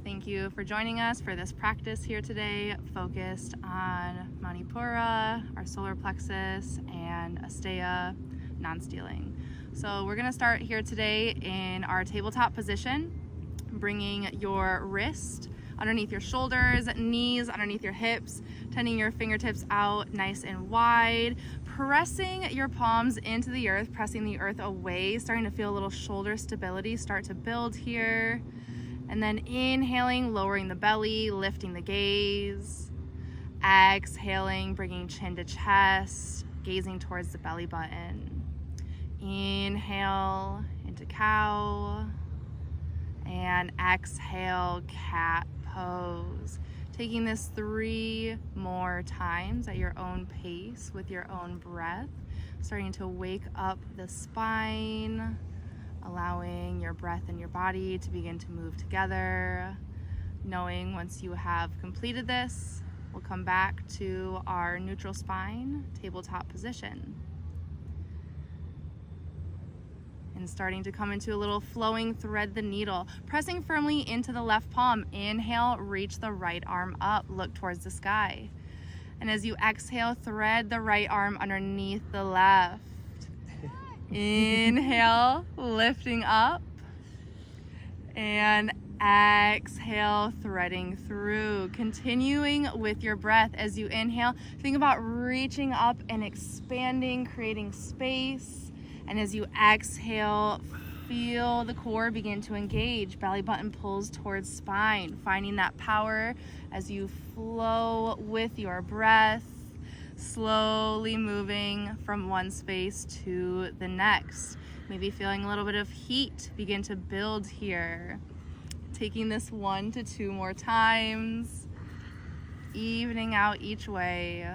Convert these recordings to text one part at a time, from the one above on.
Thank you for joining us for this practice here today, focused on Manipura, our solar plexus, and Asteya, non-stealing. So we're gonna start here today in our tabletop position, bringing your wrist underneath your shoulders, knees underneath your hips, tending your fingertips out nice and wide, pressing your palms into the earth, pressing the earth away, starting to feel a little shoulder stability start to build here. And then inhaling, lowering the belly, lifting the gaze. Exhaling, bringing chin to chest, gazing towards the belly button. Inhale into cow. And exhale, cat pose. Taking this 3 more times at your own pace with your own breath. Starting to wake up the spine. Allowing your breath and your body to begin to move together. Knowing once you have completed this, we'll come back to our neutral spine tabletop position. And starting to come into a little flowing thread the needle, pressing firmly into the left palm. Inhale, reach the right arm up, look towards the sky. And as you exhale, thread the right arm underneath the left. Inhale, lifting up, and exhale, threading through. Continuing with your breath as you inhale, think about reaching up and expanding, creating space. And as you exhale, feel the core begin to engage. Belly button pulls towards spine, finding that power as you flow with your breath. Slowly moving from one space to the next. Maybe feeling a little bit of heat begin to build here. Taking this 1 to 2 more times. Evening out each way.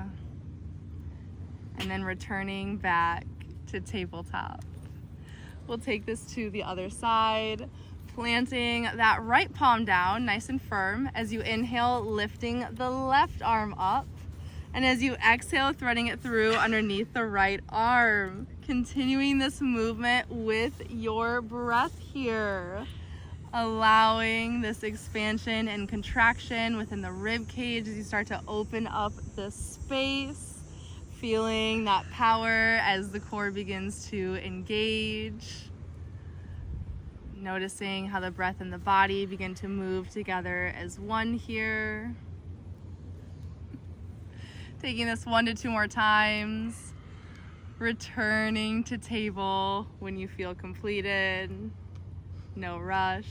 And then returning back to tabletop. We'll take this to the other side. Planting that right palm down nice and firm. As you inhale, lifting the left arm up. And as you exhale, threading it through underneath the right arm. Continuing this movement with your breath here. Allowing this expansion and contraction within the rib cage as you start to open up the space. Feeling that power as the core begins to engage. Noticing how the breath and the body begin to move together as one here. Taking this 1 to 2 more times, returning to table when you feel completed, no rush.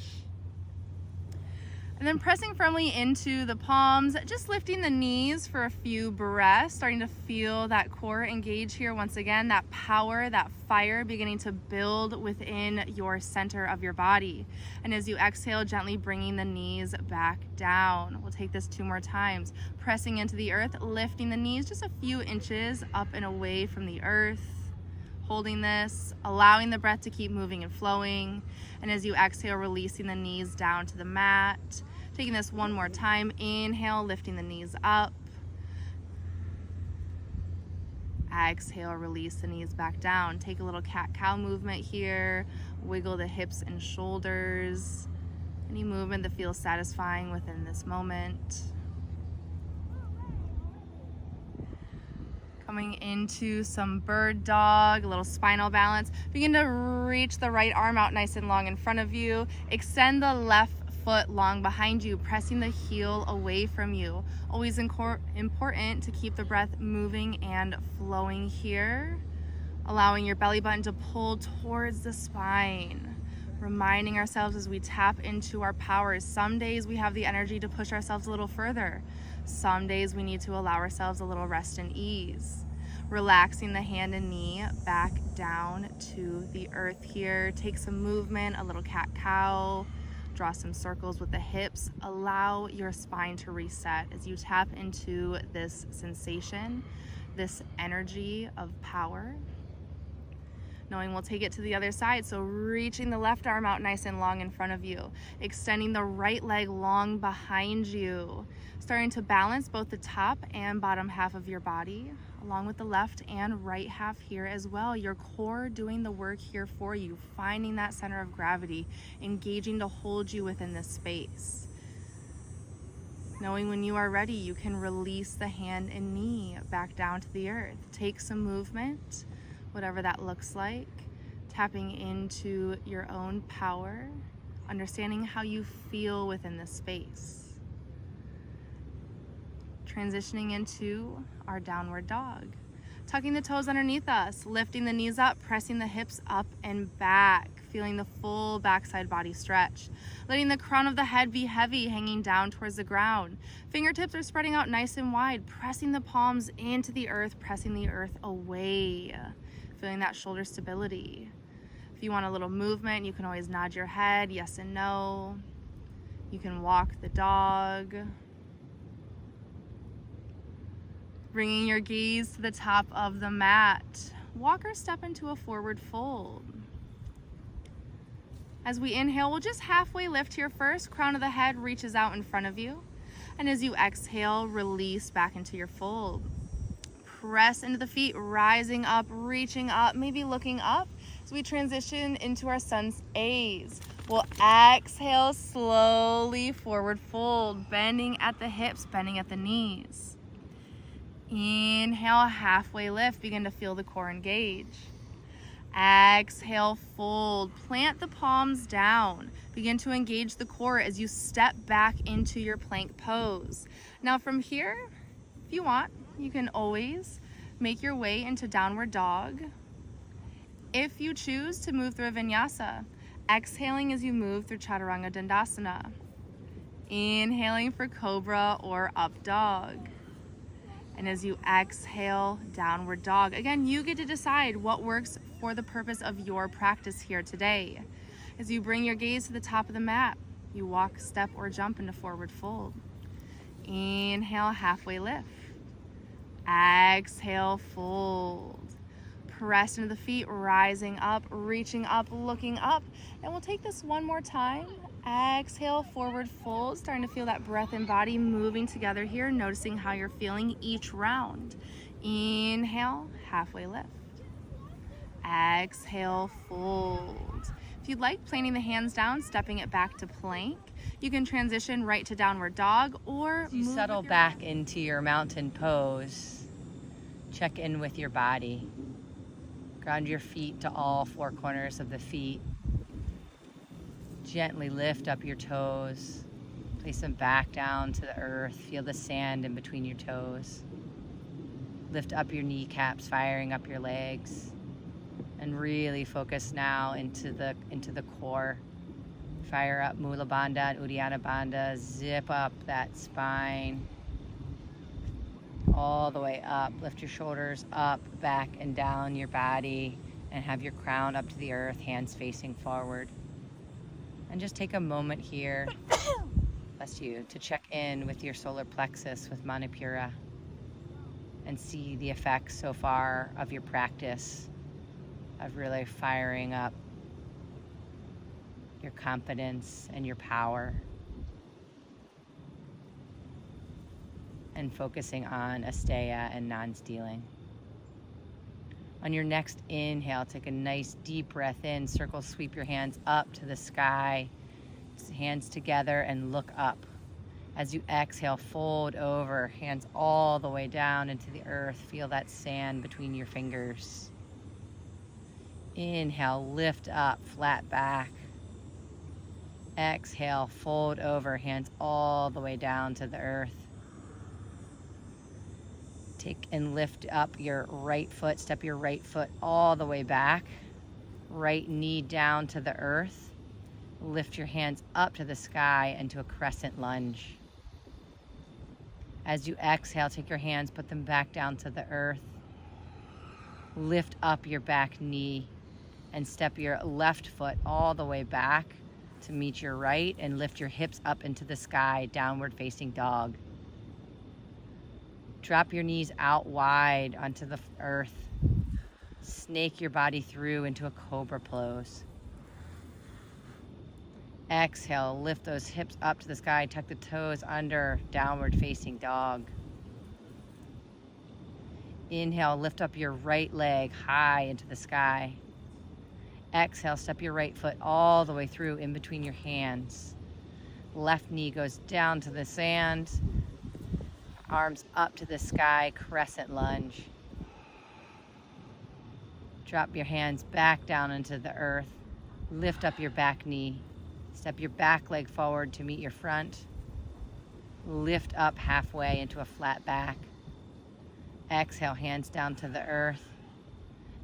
And then pressing firmly into the palms, just lifting the knees for a few breaths, starting to feel that core engage here once again, that power, that fire beginning to build within your center of your body. And as you exhale, gently bringing the knees back down. We'll take this 2 more times, pressing into the earth, lifting the knees just a few inches up and away from the earth. Holding this, allowing the breath to keep moving and flowing. And as you exhale, releasing the knees down to the mat. Taking this 1 more time, inhale, lifting the knees up. Exhale, release the knees back down. Take a little cat-cow movement here. Wiggle the hips and shoulders. Any movement that feels satisfying within this moment. Coming into some bird dog, a little spinal balance. Begin to reach the right arm out nice and long in front of you. Extend the left foot long behind you, pressing the heel away from you. Always important to keep the breath moving and flowing here. Allowing your belly button to pull towards the spine. Reminding ourselves as we tap into our powers. Some days we have the energy to push ourselves a little further. Some days we need to allow ourselves a little rest and ease. Relaxing the hand and knee back down to the earth here. Take some movement, a little cat-cow. Draw some circles with the hips. Allow your spine to reset as you tap into this sensation, this energy of power. Knowing we'll take it to the other side, so reaching the left arm out nice and long in front of you. Extending the right leg long behind you. Starting to balance both the top and bottom half of your body, along with the left and right half here as well. Your core doing the work here for you, finding that center of gravity, engaging to hold you within this space. Knowing when you are ready, you can release the hand and knee back down to the earth. Take some movement, whatever that looks like, tapping into your own power, understanding how you feel within the space. Transitioning into our downward dog. Tucking the toes underneath us, lifting the knees up, pressing the hips up and back, feeling the full backside body stretch. Letting the crown of the head be heavy, hanging down towards the ground. Fingertips are spreading out nice and wide, pressing the palms into the earth, pressing the earth away. Feeling that shoulder stability. If you want a little movement, you can always nod your head, yes and no. You can walk the dog. Bringing your gaze to the top of the mat. Walk or step into a forward fold. As we inhale, we'll just halfway lift here first. Crown of the head reaches out in front of you. And as you exhale, release back into your fold. Press into the feet, rising up, reaching up, maybe looking up as we transition into our sun's A's. We'll exhale, slowly forward fold, bending at the hips, bending at the knees. Inhale, halfway lift, begin to feel the core engage. Exhale, fold, plant the palms down. Begin to engage the core as you step back into your plank pose. Now from here, if you want, you can always make your way into downward dog. If you choose to move through a vinyasa, exhaling as you move through chaturanga dandasana. Inhaling for cobra or up dog. And as you exhale, downward dog. Again, you get to decide what works for the purpose of your practice here today. As you bring your gaze to the top of the mat, you walk, step, or jump into forward fold. Inhale, halfway lift. Exhale, fold. Press into the feet, rising up, reaching up, looking up. And we'll take this one more time. Exhale, forward fold, starting to feel that breath and body moving together here, noticing how you're feeling each round. Inhale, halfway lift. Exhale, fold. If you'd like, planting the hands down, stepping it back to plank. You can transition right to downward dog or you settle back into your mountain pose. Check in with your body. Ground your feet to all four corners of the feet. Gently lift up your toes. Place them back down to the earth. Feel the sand in between your toes. Lift up your kneecaps, firing up your legs. And really focus now into the core. Fire up Mula Bandha and Uddiyana Bandha. Zip up that spine. All the way up. Lift your shoulders up, back, and down your body. And have your crown up to the earth, hands facing forward. And just take a moment here, bless you, to check in with your solar plexus with Manipura and see the effects so far of your practice of really firing up your confidence and your power and focusing on asteya and non-stealing. On your next inhale, take a nice deep breath in, circle, sweep your hands up to the sky, hands together and look up. As you exhale, fold over, hands all the way down into the earth. Feel that sand between your fingers. Inhale, lift up, flat back. Exhale, fold over, hands all the way down to the earth. Take and lift up your right foot, step your right foot all the way back. Right knee down to the earth. Lift your hands up to the sky into a crescent lunge. As you exhale, take your hands, put them back down to the earth. Lift up your back knee and step your left foot all the way back to meet your right and lift your hips up into the sky, downward facing dog. Drop your knees out wide onto the earth. Snake your body through into a cobra pose. Exhale, lift those hips up to the sky, tuck the toes under, downward facing dog. Inhale, lift up your right leg high into the sky. Exhale, step your right foot all the way through in between your hands. Left knee goes down to the sand. Arms up to the sky, crescent lunge. Drop your hands back down into the earth. Lift up your back knee. Step your back leg forward to meet your front. Lift up halfway into a flat back. Exhale, hands down to the earth.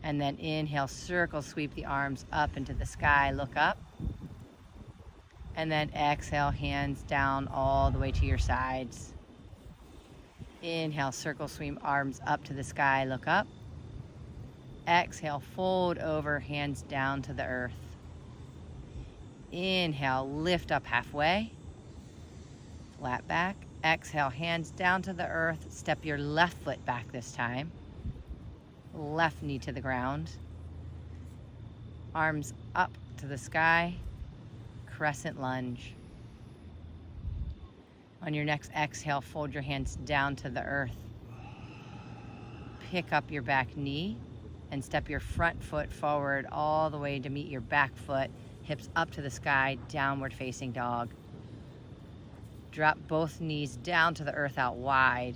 And then inhale, circle sweep the arms up into the sky. Look up. And then exhale, hands down all the way to your sides. Inhale, circle sweep arms up to the sky. Look up. Exhale, fold over, hands down to the earth. Inhale, lift up halfway. Flat back. Exhale, hands down to the earth. Step your left foot back this time. Left knee to the ground. Arms up to the sky. Crescent lunge. On your next exhale, fold your hands down to the earth. Pick up your back knee and step your front foot forward all the way to meet your back foot. Hips up to the sky, downward facing dog. Drop both knees down to the earth out wide.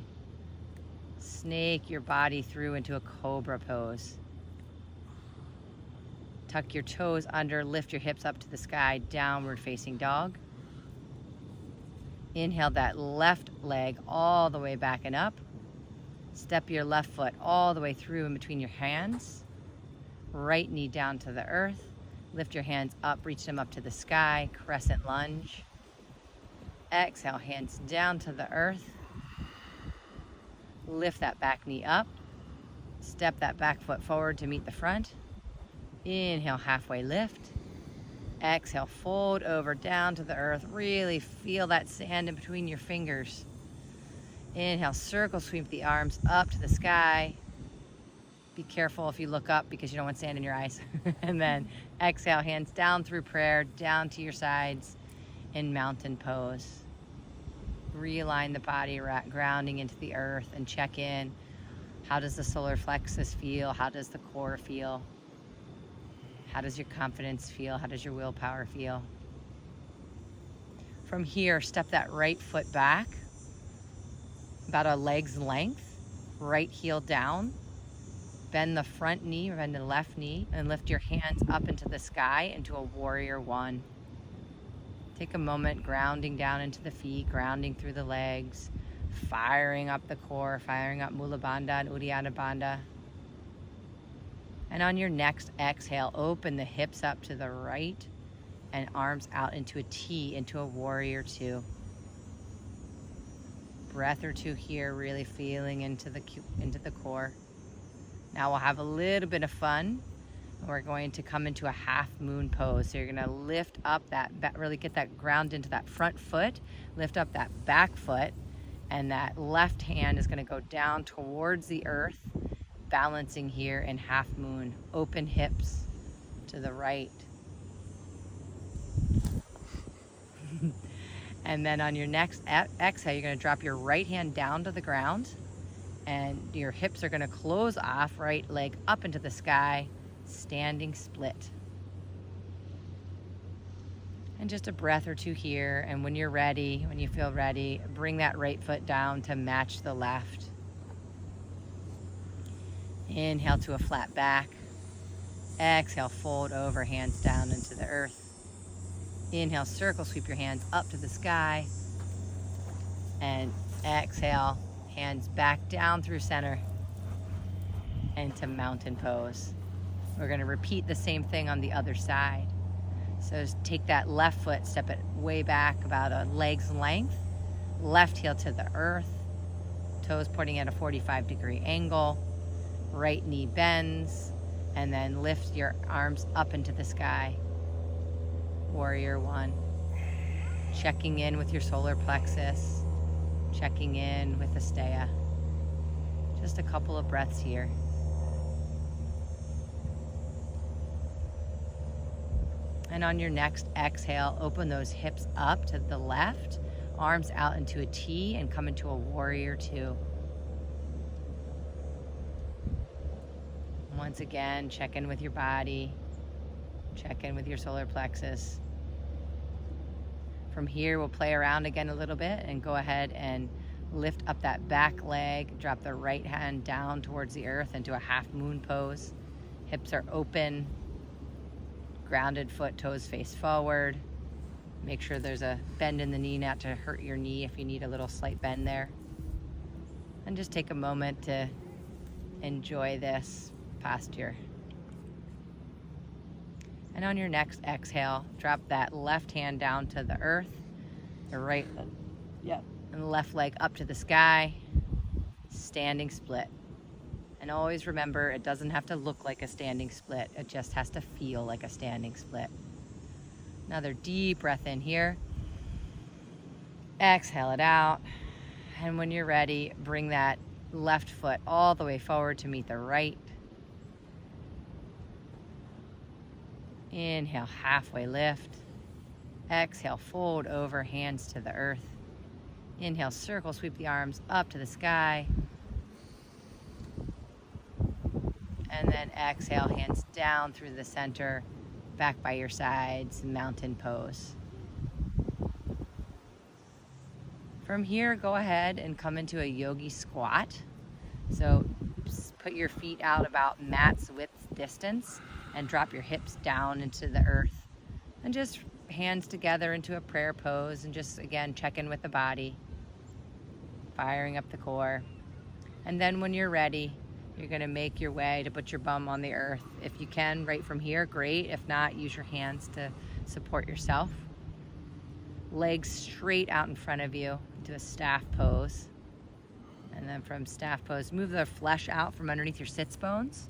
Snake your body through into a cobra pose. Tuck your toes under, lift your hips up to the sky, downward facing dog. Inhale that left leg all the way back and up. Step your left foot all the way through in between your hands. Right knee down to the earth. Lift your hands up, reach them up to the sky, crescent lunge. Exhale, hands down to the earth. Lift that back knee up. Step that back foot forward to meet the front. Inhale, halfway lift. Exhale, fold over down to the earth. Really feel that sand in between your fingers. Inhale, circle sweep the arms up to the sky. Be careful if you look up because you don't want sand in your eyes. And then exhale, hands down through prayer, down to your sides in mountain pose. Realign the body, grounding into the earth, and check in. How does the solar plexus feel? How does the core feel? How does your confidence feel? How does your willpower feel? From here, step that right foot back, about a leg's length, right heel down. Bend the front knee, or bend the left knee, and lift your hands up into the sky into a warrior one. Take a moment grounding down into the feet, grounding through the legs, firing up the core, firing up Mula Bandha and Uddiyana Bandha. And on your next exhale, open the hips up to the right and arms out into a T, into a warrior two. Breath or two here, really feeling into the core. Now we'll have a little bit of fun. We're going to come into a half moon pose. So you're gonna lift up really get that ground into that front foot, lift up that back foot, and that left hand is gonna go down towards the earth, balancing here in half moon. Open hips to the right. And then on your next exhale, you're gonna drop your right hand down to the ground, and your hips are gonna close off, right leg up into the sky, standing split. And just a breath or two here, and when you're ready, when you feel ready, bring that right foot down to match the left. Inhale to a flat back. Exhale, fold over, hands down into the earth. Inhale, circle sweep your hands up to the sky. And exhale, hands back down through center into mountain pose. We're gonna repeat the same thing on the other side. So just take that left foot, step it way back about a leg's length, left heel to the earth, toes pointing at a 45-degree angle, right knee bends, and then lift your arms up into the sky. Warrior one. Checking in with your solar plexus, checking in with Asteya. Just a couple of breaths here. And on your next exhale, open those hips up to the left, arms out into a T, and come into a warrior two. Once again, check in with your body, check in with your solar plexus. From here, we'll play around again a little bit and go ahead and lift up that back leg, drop the right hand down towards the earth into a half moon pose. Hips are open, grounded foot, toes face forward. Make sure there's a bend in the knee, not to hurt your knee if you need a little slight bend there. And just take a moment to enjoy this posture. And on your next exhale, drop that left hand down to the earth, the right, and the left leg up to the sky, standing split. And always remember, it doesn't have to look like a standing split. It just has to feel like a standing split. Another deep breath in here. Exhale it out. And when you're ready, bring that left foot all the way forward to meet the right. Inhale, halfway lift. Exhale, fold over, hands to the earth. Inhale, circle, sweep the arms up to the sky. And then exhale, hands down through the center, back by your sides, mountain pose. From here, go ahead and come into a yogi squat. So put your feet out about mat's width distance and drop your hips down into the earth. And just hands together into a prayer pose and just, again, check in with the body, firing up the core. And then when you're ready, you're gonna make your way to put your bum on the earth. If you can, right from here, great. If not, use your hands to support yourself. Legs straight out in front of you into a staff pose. And then from staff pose, move the flesh out from underneath your sits bones.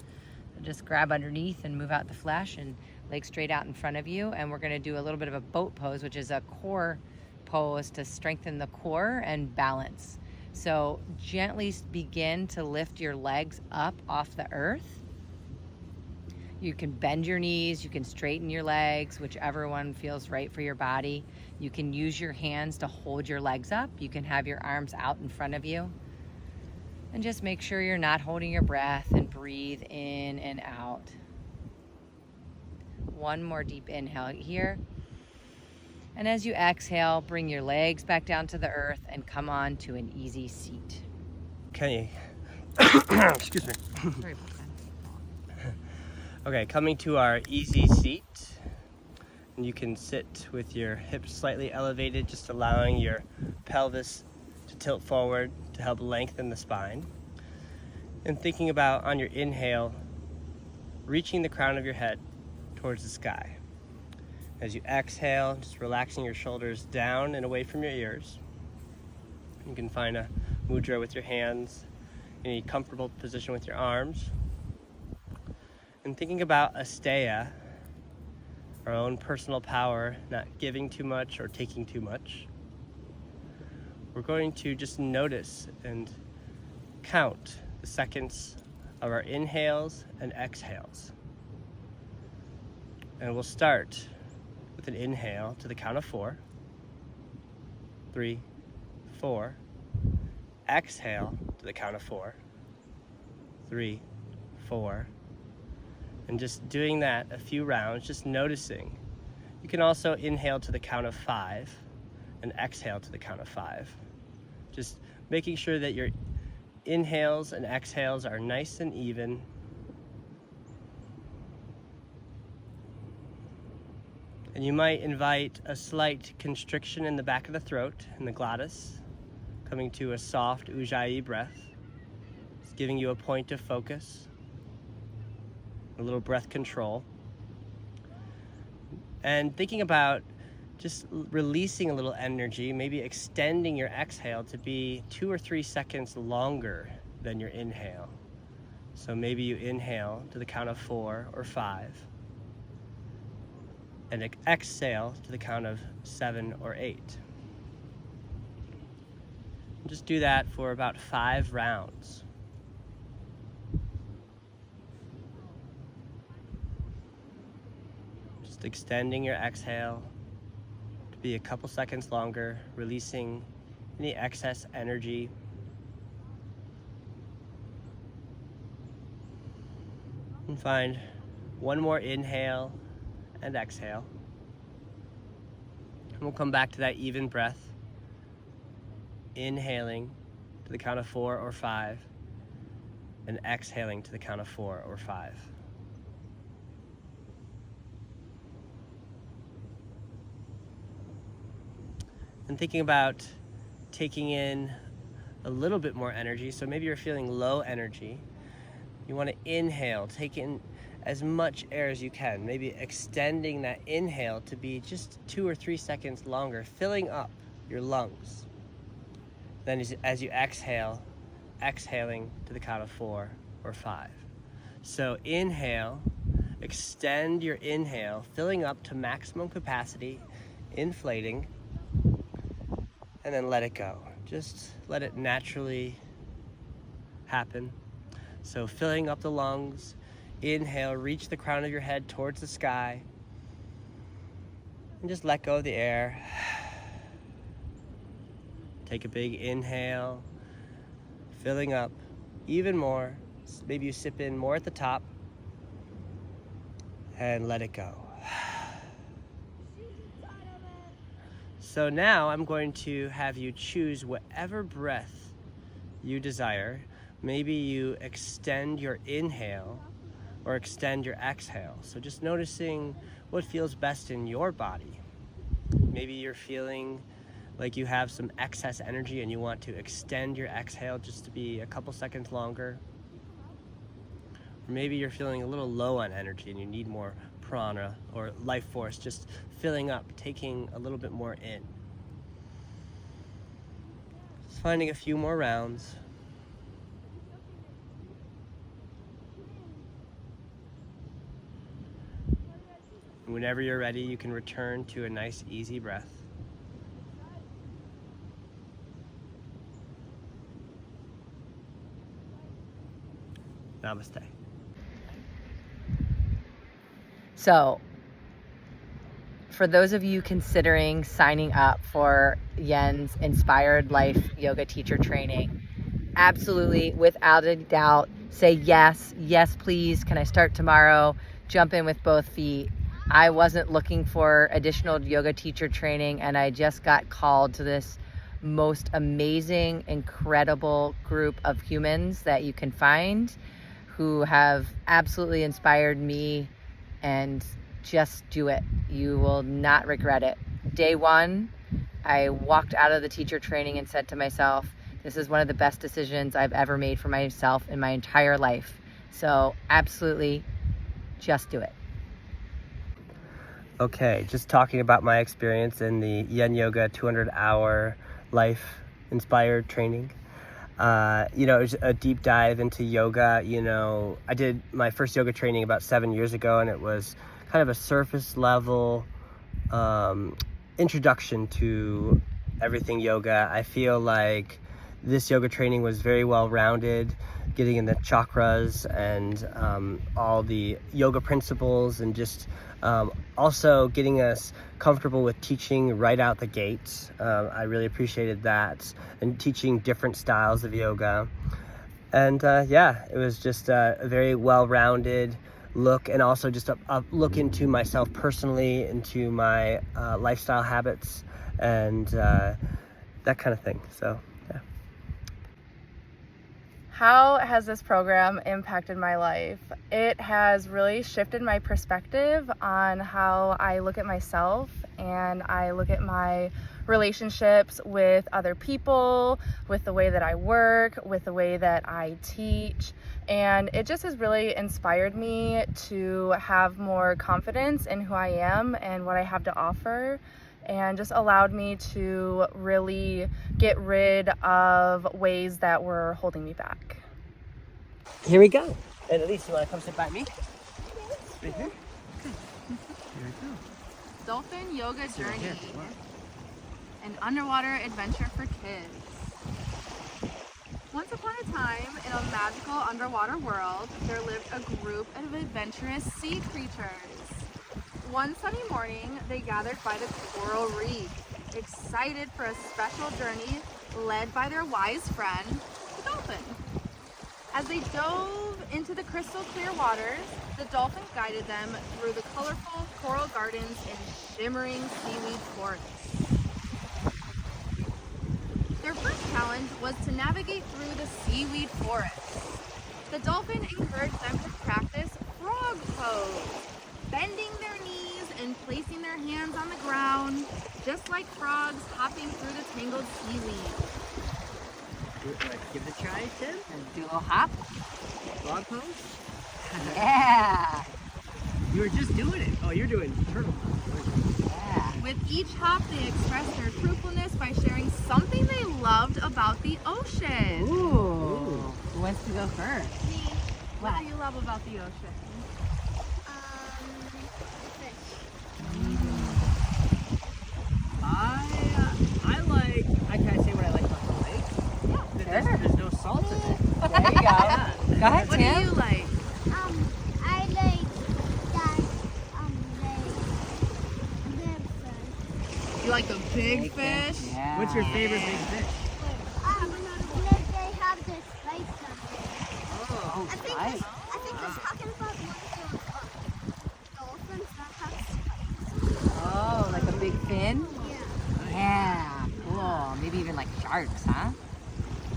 So just grab underneath and move out the flesh, and legs straight out in front of you. And we're gonna do a little bit of a boat pose, which is a core pose to strengthen the core and balance. So gently begin to lift your legs up off the earth. You can bend your knees, you can straighten your legs, whichever one feels right for your body. You can use your hands to hold your legs up. You can have your arms out in front of you. And just make sure you're not holding your breath, and breathe in and out. One more deep inhale here. And as you exhale, bring your legs back down to the earth and come on to an easy seat. Okay. Excuse me. Sorry about that. Okay, coming to our easy seat. And you can sit with your hips slightly elevated, just allowing your pelvis to tilt forward to help lengthen the spine. And thinking about, on your inhale, reaching the crown of your head towards the sky. As you exhale, just relaxing your shoulders down and away from your ears. You can find a mudra with your hands, any comfortable position with your arms. And thinking about asteya, our own personal power, not giving too much or taking too much. We're going to just notice and count the seconds of our inhales and exhales. And we'll start with an inhale to the count of 4. 3, 4. Exhale to the count of 4. 3, 4. And just doing that a few rounds, just noticing. You can also inhale to the count of 5 and exhale to the count of 5. Just making sure that your inhales and exhales are nice and even. And you might invite a slight constriction in the back of the throat, in the glottis, coming to a soft Ujjayi breath. It's giving you a point of focus, a little breath control. And thinking about just releasing a little energy, maybe extending your exhale to be 2 or 3 seconds longer than your inhale. So maybe you inhale to the count of 4 or 5, and exhale to the count of 7 or 8. And just do that for about 5 rounds. Just extending your exhale to be a couple seconds longer, releasing any excess energy. And find one more inhale and exhale. we'll come back to that even breath. Inhaling to the count of 4 or 5, and exhaling to the count of 4 or 5. And thinking about taking in a little bit more energy. So maybe you're feeling low energy. You want to inhale, take in as much air as you can, maybe extending that inhale to be just 2 or 3 seconds longer, filling up your lungs. Then as you exhale, exhaling to the count of 4 or 5. So inhale, extend your inhale, filling up to maximum capacity, inflating, and then let it go. Just let it naturally happen. So filling up the lungs, inhale, reach the crown of your head towards the sky, and just let go of the air. Take a big inhale, filling up even more. Maybe you sip in more at the top, and let it go. So now I'm going to have you choose whatever breath you desire. Maybe you extend your inhale or extend your exhale. So just noticing what feels best in your body. Maybe you're feeling like you have some excess energy and you want to extend your exhale just to be a couple seconds longer. Or maybe you're feeling a little low on energy and you need more prana or life force, just filling up, taking a little bit more in. Just finding a few more rounds. Whenever you're ready, you can return to a nice, easy breath. Namaste. So, for those of you considering signing up for Yen's Inspired Life Yoga Teacher Training, absolutely, without a doubt, say yes, yes please, can I start tomorrow? Jump in with both feet. I wasn't looking for additional yoga teacher training, and I just got called to this most amazing, incredible group of humans that you can find who have absolutely inspired me, and just do it. You will not regret it. Day one, I walked out of the teacher training and said to myself, this is one of the best decisions I've ever made for myself in my entire life. So absolutely, just do it. Okay, just talking about my experience in the Yen Yoga 200-hour life inspired training. It was a deep dive into yoga. I did my first yoga training about 7 years ago, and it was kind of a surface level introduction to everything yoga. I feel like this yoga training was very well rounded, getting in the chakras and all the yoga principles, and just also getting us comfortable with teaching right out the gate. I really appreciated that, and teaching different styles of yoga. And it was just a very well-rounded look, and also just a look into myself personally, into my lifestyle habits, and that kind of thing. So yeah. How has this program impacted my life? It has really shifted my perspective on how I look at myself, and I look at my relationships with other people, with the way that I work, with the way that I teach. And it just has really inspired me to have more confidence in who I am and what I have to offer, and just allowed me to really get rid of ways that were holding me back. Here we go. And Elise, you want to come sit by me? Right here? Here we go. Dolphin Yoga Journey, an underwater adventure for kids. Once upon a time, in a magical underwater world, there lived a group of adventurous sea creatures. One sunny morning, they gathered by the coral reef, excited for a special journey led by their wise friend, the dolphin. As they dove into the crystal clear waters, the dolphin guided them through the colorful coral gardens and shimmering seaweed forests. was to navigate through the seaweed forest. The dolphin encouraged them to practice frog pose, bending their knees and placing their hands on the ground, just like frogs hopping through the tangled seaweed. Give it a try, Tim. And do a little hop. Frog pose. Yeah. You were just doing it. Oh, you're doing turtle pose. Yeah. With each hop, they expressed their truthfulness by sharing something they loved about the ocean. Ooh. Who wants to go first? What do you love about the ocean? I can I say what I like about the lake? Yeah. That there's no salt in it. There you go. Yeah. Go ahead, What Tim. do you like? I like that, big fish. You like the big Big fish? Yeah. What's your favorite big fish? They have the spice on it. Oh, I think they're talking about one of those dolphins that have spikes. Oh, like a big fin? Yeah. Yeah. Cool. Maybe even like sharks, huh?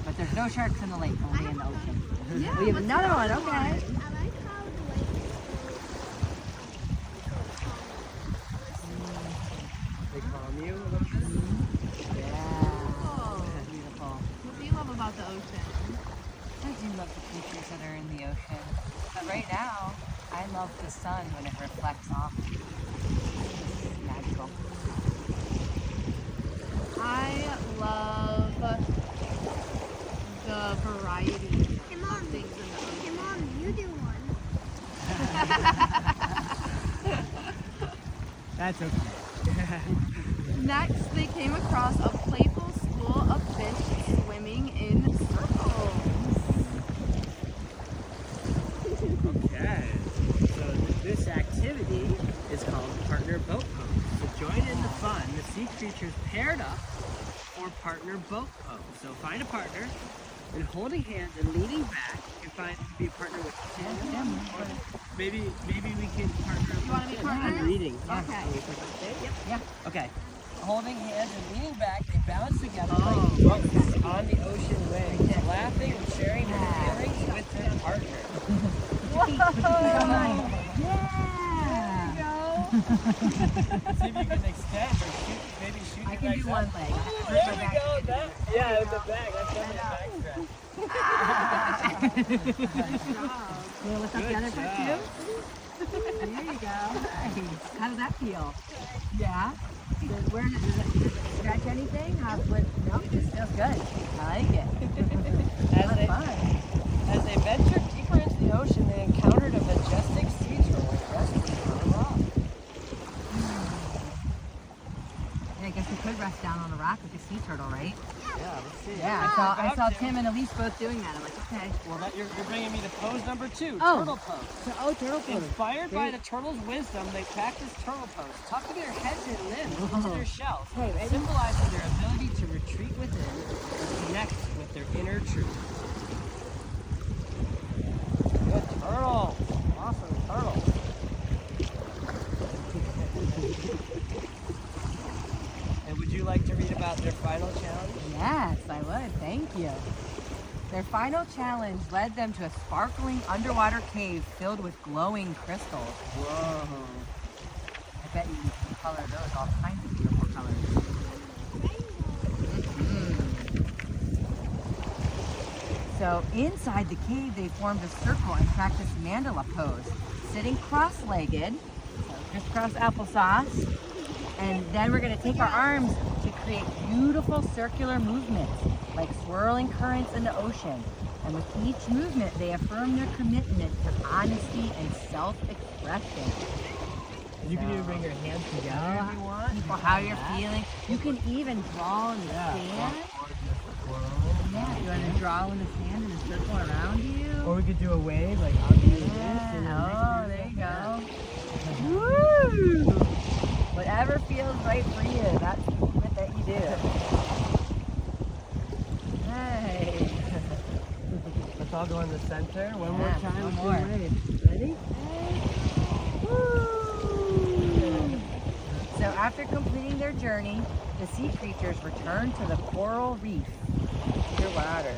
But there's no sharks in the lake, only in the ocean. Yeah, We have what's another the one, other okay. I like how the lake is they calm you a little bit. Yeah. Beautiful. What do you love about the ocean? I do love the creatures that are in the ocean. But right now, I love the sun when it reflects off. It's magical. I love the variety Hey, of Mom. things in the ocean. Hey, Mom, you do one. That's okay. Next, they came across a playful school of fish swimming in circles. Okay. So this activity is called partner boat pose. To join in the fun, the sea creatures paired up or partner boat pose. So find a partner and holding hands and leaning back. You can find be a partner with Tim. Or maybe we can partner up You wanna with be Tim. partners? I'm reading. Okay. Yep. Yeah. Okay. Holding hands and leaning back, they bounce together Oh, like boats on the ocean waves, laughing and sharing their feelings with their partner. Yeah. See if you can extend or shoot, maybe shoot I your can legs do up. one leg. Ooh, there we go. That, yeah, with the back. That's definitely a back stretch. You want to lift up the Good other foot job. too? There you go. Nice. How does that feel? Yeah? Does it stretch anything? No, it just feels good. I like it. That's fun. As they ventured deeper into the ocean, they encountered a majestic sea turtle resting on a rock. Yeah, I guess we could rest down on the rock with the sea turtle, right? Yeah, let's see. Yeah, I saw Tim and Elise both doing that. I'm like, okay. Well, you're bringing me to pose number 2, Oh. turtle pose. Turtle Inspired by the turtle's wisdom, they practice turtle pose, tucking their heads and limbs into their shells, Hey, ready? symbolizing their ability to retreat within and connect with their inner truth. Good turtle. Awesome turtle. And would you like to read about their final challenge? Yes, I would. Thank you. Their final challenge led them to a sparkling underwater cave filled with glowing crystals. Whoa. I bet you can color those all kinds of beautiful colors. So inside the cave, they formed a circle and practiced mandala pose, sitting cross-legged, so crisscross applesauce. And then we're going to take our arms to create beautiful circular movements, like swirling currents in the ocean. And with each movement, they affirm their commitment to honesty and self-expression. You can even bring your hands together if you want. For how you're feeling. You can even draw in the sand. Yeah, you want to draw in the sand in a circle around you? Or we could do a wave, like I'll do this. And Yeah. Oh, there you go. Woo! Whatever feels right for you, that's the movement that you do. Hey. Let's all go in the center. One more Yeah, time. one do more. waves. Ready? Woo! So after completing their journey, the sea creatures returned to the coral reef. Their underwater.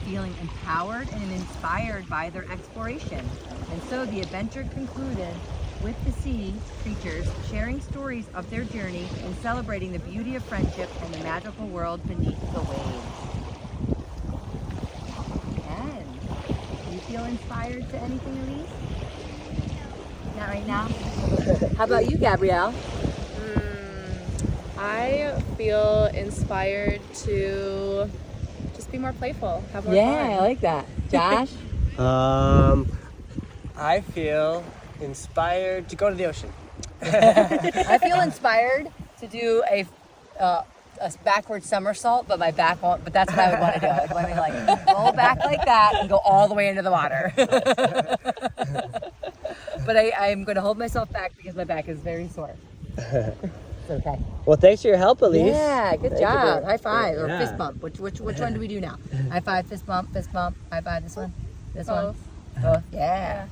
Feeling empowered and inspired by their exploration. And so the adventure concluded with the sea creatures sharing stories of their journey and celebrating the beauty of friendship and the magical world beneath the waves. And do you feel inspired to anything, Elise? Not right now? How about you, Gabrielle? I feel inspired to just be more playful, have more Yeah, fun. I like that. Josh? I feel inspired to go to the ocean. I feel inspired to do a backward somersault, but my back won't. But that's what I would want to do. I would want to like roll back like that and go all the way into the water. But I'm going to hold myself back because my back is very sore. It's okay. Well, thanks for your help, Elise. Yeah, good Thank you job. for- High five or yeah. fist bump. Which one do we do now? High five, fist bump, high five. This one, this one. Both. Both. Yeah.